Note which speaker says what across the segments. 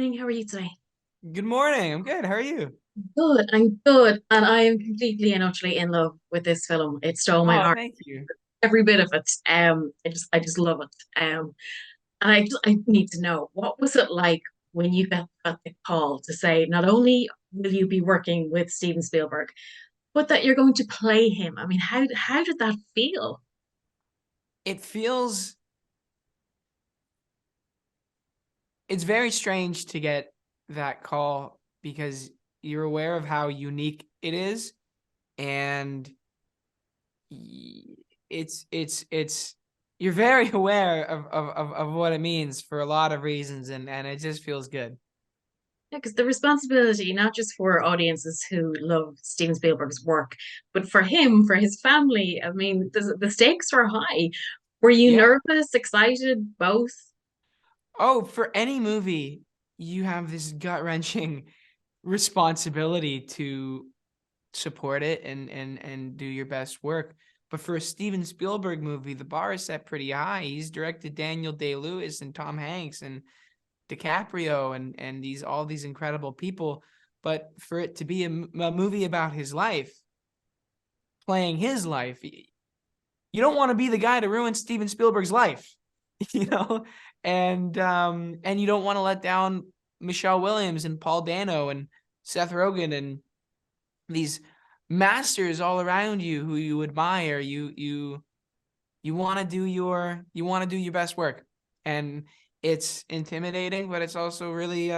Speaker 1: Morning. How are you today?
Speaker 2: Good morning. I'm good. How are you?
Speaker 1: Good. I'm good, and I am completely and utterly in love with this film. It stole my
Speaker 2: Oh,
Speaker 1: heart,
Speaker 2: thank you.
Speaker 1: every bit of it. I just love it. And I need to know what was it like when you got the call to say not only will you be working with Steven Spielberg, but that you're going to play him. I mean, how did that feel?
Speaker 2: It feels it's very strange to get that call because you're aware of how unique it is, and it's you're very aware of what it means for a lot of reasons, and it just feels good.
Speaker 1: Yeah, because the responsibility, not just for audiences who love Steven Spielberg's work, but for him, for his family. I mean, the stakes were high. Were you
Speaker 2: Yeah.
Speaker 1: nervous, excited, both?
Speaker 2: Oh, for any movie, you have this gut-wrenching responsibility to support it and do your best work. But for a Steven Spielberg movie, the bar is set pretty high. He's directed Daniel Day-Lewis and Tom Hanks and DiCaprio and these all these incredible people. But for it to be a movie about his life, playing his life, you don't want to be the guy to ruin Steven Spielberg's life, you know? And you don't want to let down Michelle Williams and Paul Dano and Seth Rogen and these masters all around you who you admire. You want to do your best work, and it's intimidating, but it's also really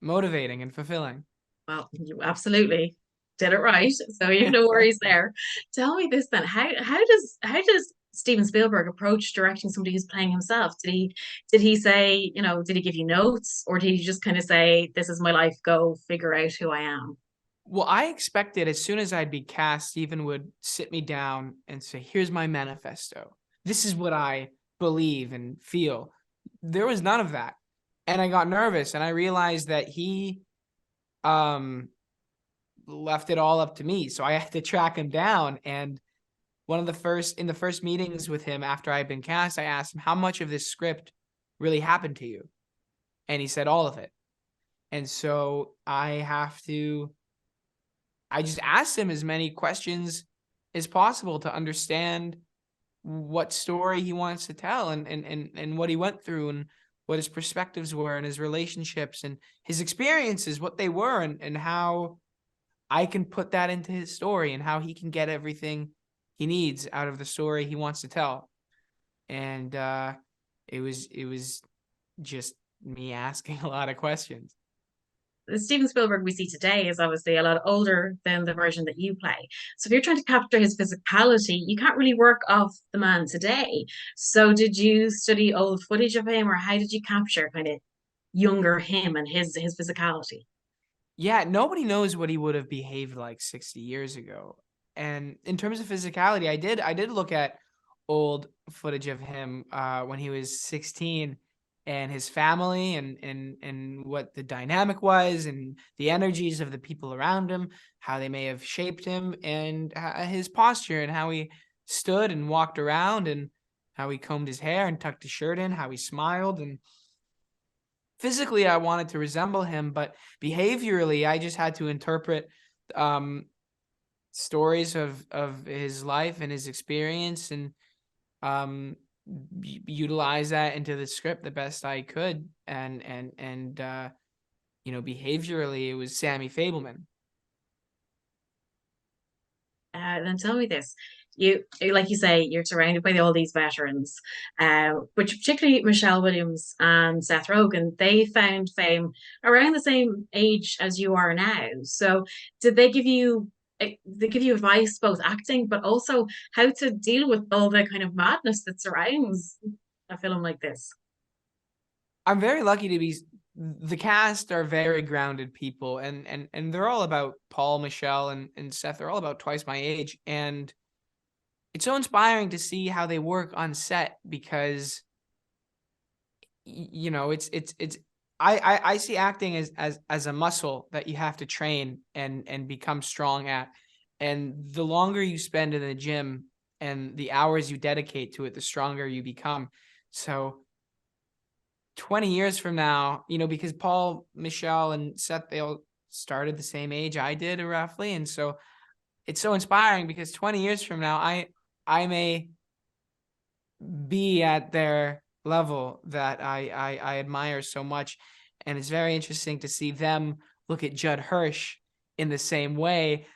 Speaker 2: motivating and fulfilling.
Speaker 1: Well, you absolutely did it right. So you've no worries there. Tell me this then. How does Steven Spielberg approach directing somebody who's playing himself? Did he say, did he give you notes, or did he just kind of say, "This is my life, go figure out who I am"?
Speaker 2: Well, I expected as soon as I'd be cast, Stephen would sit me down and say, "Here's my manifesto. This is what I believe and feel." There was none of that. And I got nervous, and I realized that he um left it all up to me. So I had to track him down. And in the first meetings with him after I'd been cast, I asked him, "How much of this script really happened to you?" And he said, "All of it." And so I just asked him as many questions as possible to understand what story he wants to tell, and what he went through, and what his perspectives were, and his relationships and his experiences, what they were, and how I can put that into his story, and how he can get everything he needs out of the story he wants to tell. And it was just me asking a lot of questions.
Speaker 1: The Steven Spielberg we see today is obviously a lot older than the version that you play. So if you're trying to capture his physicality, you can't really work off the man today. So did you study old footage of him, or how did you capture kind of younger him and his physicality?
Speaker 2: Yeah, nobody knows what he would have behaved like 60 years ago. And in terms of physicality, I did look at old footage of him when he was 16, and his family, and what the dynamic was, and the energies of the people around him, how they may have shaped him, and his posture, and how he stood and walked around, and how he combed his hair and tucked his shirt in, how he smiled. And physically I wanted to resemble him, but behaviorally I just had to interpret um, stories of his life and his experience, and um, utilize that into the script the best I could. And behaviorally it was Sammy Fabelman.
Speaker 1: Then tell me this. Like you say, you're surrounded by all these veterans, which particularly Michelle Williams and Seth Rogen, they found fame around the same age as you are now. So did they give you advice, both acting, but also how to deal with all the kind of madness that surrounds a film like this?
Speaker 2: I'm very lucky to be. The cast are very grounded people, and they're all about Paul, Michelle, and Seth. They're all about twice my age, and it's so inspiring to see how they work on set, because it's I see acting as a muscle that you have to train and become strong at. And the longer you spend in the gym and the hours you dedicate to it, the stronger you become. So 20 years from now, because Paul, Michelle, and Seth, they all started the same age I did roughly. And so it's so inspiring because 20 years from now, I may be at their level that I admire so much. And it's very interesting to see them look at Judd Hirsch in the same way,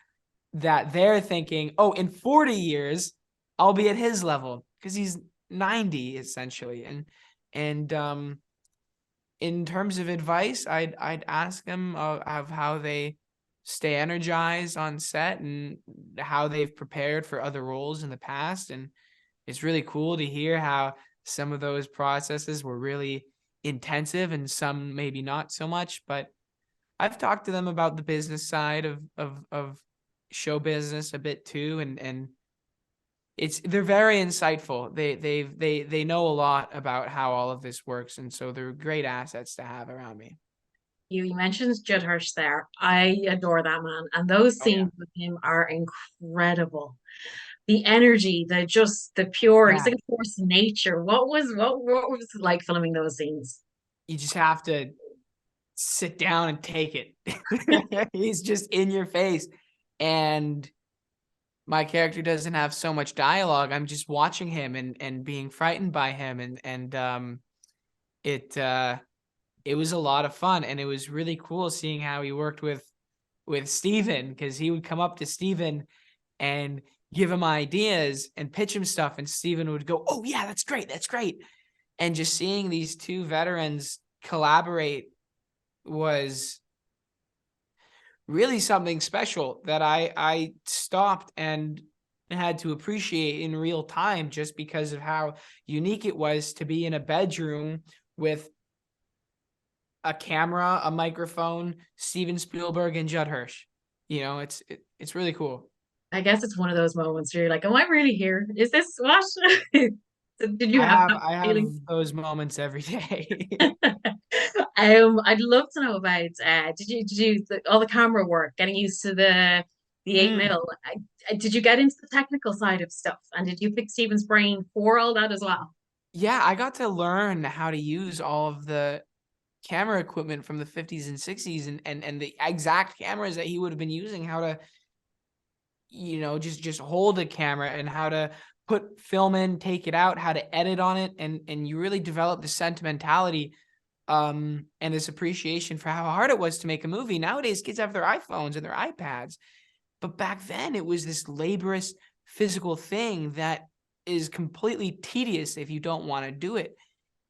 Speaker 2: that they're thinking, oh, in 40 years, I'll be at his level, because he's 90 essentially. And in terms of advice, I'd ask them of how they stay energized on set and how they've prepared for other roles in the past. And it's really cool to hear how some of those processes were really intensive and some maybe not so much. But I've talked to them about the business side of show business a bit too, and they're very insightful. They know a lot about how all of this works, and so they're great assets to have around me.
Speaker 1: You mentioned Judd Hirsch there. I adore that man, and those
Speaker 2: Oh yeah.
Speaker 1: scenes with him are incredible. The energy, the pure, he's
Speaker 2: Yeah.
Speaker 1: like a force of nature. What was it like filming those scenes?
Speaker 2: You just have to sit down and take it. He's just in your face. And my character doesn't have so much dialogue. I'm just watching him and being frightened by him. And it was a lot of fun. And it was really cool seeing how he worked with Steven, because he would come up to Steven and give him ideas and pitch him stuff. And Steven would go, oh yeah, that's great. That's great. And just seeing these two veterans collaborate was really something special that I stopped and had to appreciate in real time, just because of how unique it was to be in a bedroom with a camera, a microphone, Steven Spielberg, and Judd Hirsch. It's really cool.
Speaker 1: I guess it's one of those moments where you're like, "Am I really here? Is this what?" Did you
Speaker 2: I
Speaker 1: have
Speaker 2: have
Speaker 1: that
Speaker 2: I have
Speaker 1: feeling?
Speaker 2: those moments every day.
Speaker 1: I'd love to know about all the camera work, getting used to the 8 mil. Did you get into the technical side of stuff, and did you pick Stephen's brain for all that as well?
Speaker 2: Yeah, I got to learn how to use all of the camera equipment from the 50s and 60s, and the exact cameras that he would have been using, how to just hold a camera and how to put film in, take it out, how to edit on it, and you really develop the sentimentality and this appreciation for how hard it was to make a movie. Nowadays kids have their iPhones and their iPads, but back then it was this laborious physical thing that is completely tedious if you don't want to do it.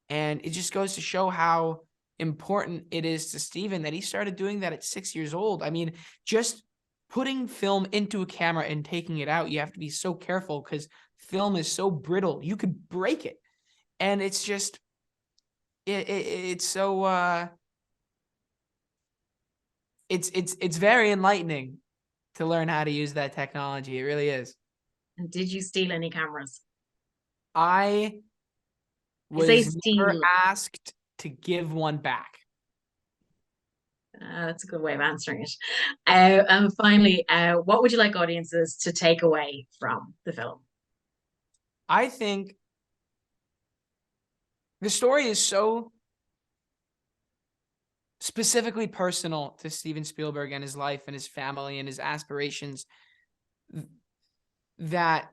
Speaker 2: And it just goes to show how important it is to Steven that he started doing that at 6 years old. I mean, just putting film into a camera and taking it out, you have to be so careful because film is so brittle. You could break it. And it's just, it's so, it's very enlightening to learn how to use that technology. It really is.
Speaker 1: And did you steal any cameras?
Speaker 2: I
Speaker 1: I say
Speaker 2: was never
Speaker 1: steal.
Speaker 2: asked to give one back.
Speaker 1: That's a good way of answering it. And finally, what would you like audiences to take away from the film?
Speaker 2: I think the story is so specifically personal to Steven Spielberg and his life and his family and his aspirations that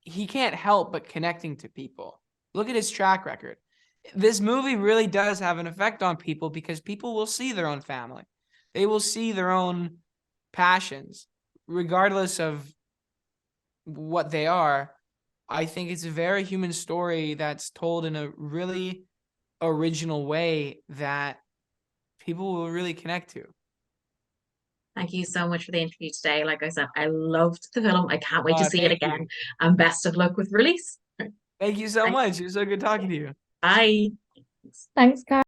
Speaker 2: he can't help but connecting to people. Look at his track record. This movie really does have an effect on people because people will see their own family. They will see their own passions, regardless of what they are. I think it's a very human story that's told in a really original way that people will really connect to.
Speaker 1: Thank you so much for the interview today. Like I said, I loved the film. I can't wait to see it
Speaker 2: Thank
Speaker 1: again.
Speaker 2: you.
Speaker 1: And best of luck with release.
Speaker 2: Thank you so
Speaker 1: Thanks.
Speaker 2: much. It was so good talking to you.
Speaker 1: Bye.
Speaker 3: Thanks, guys.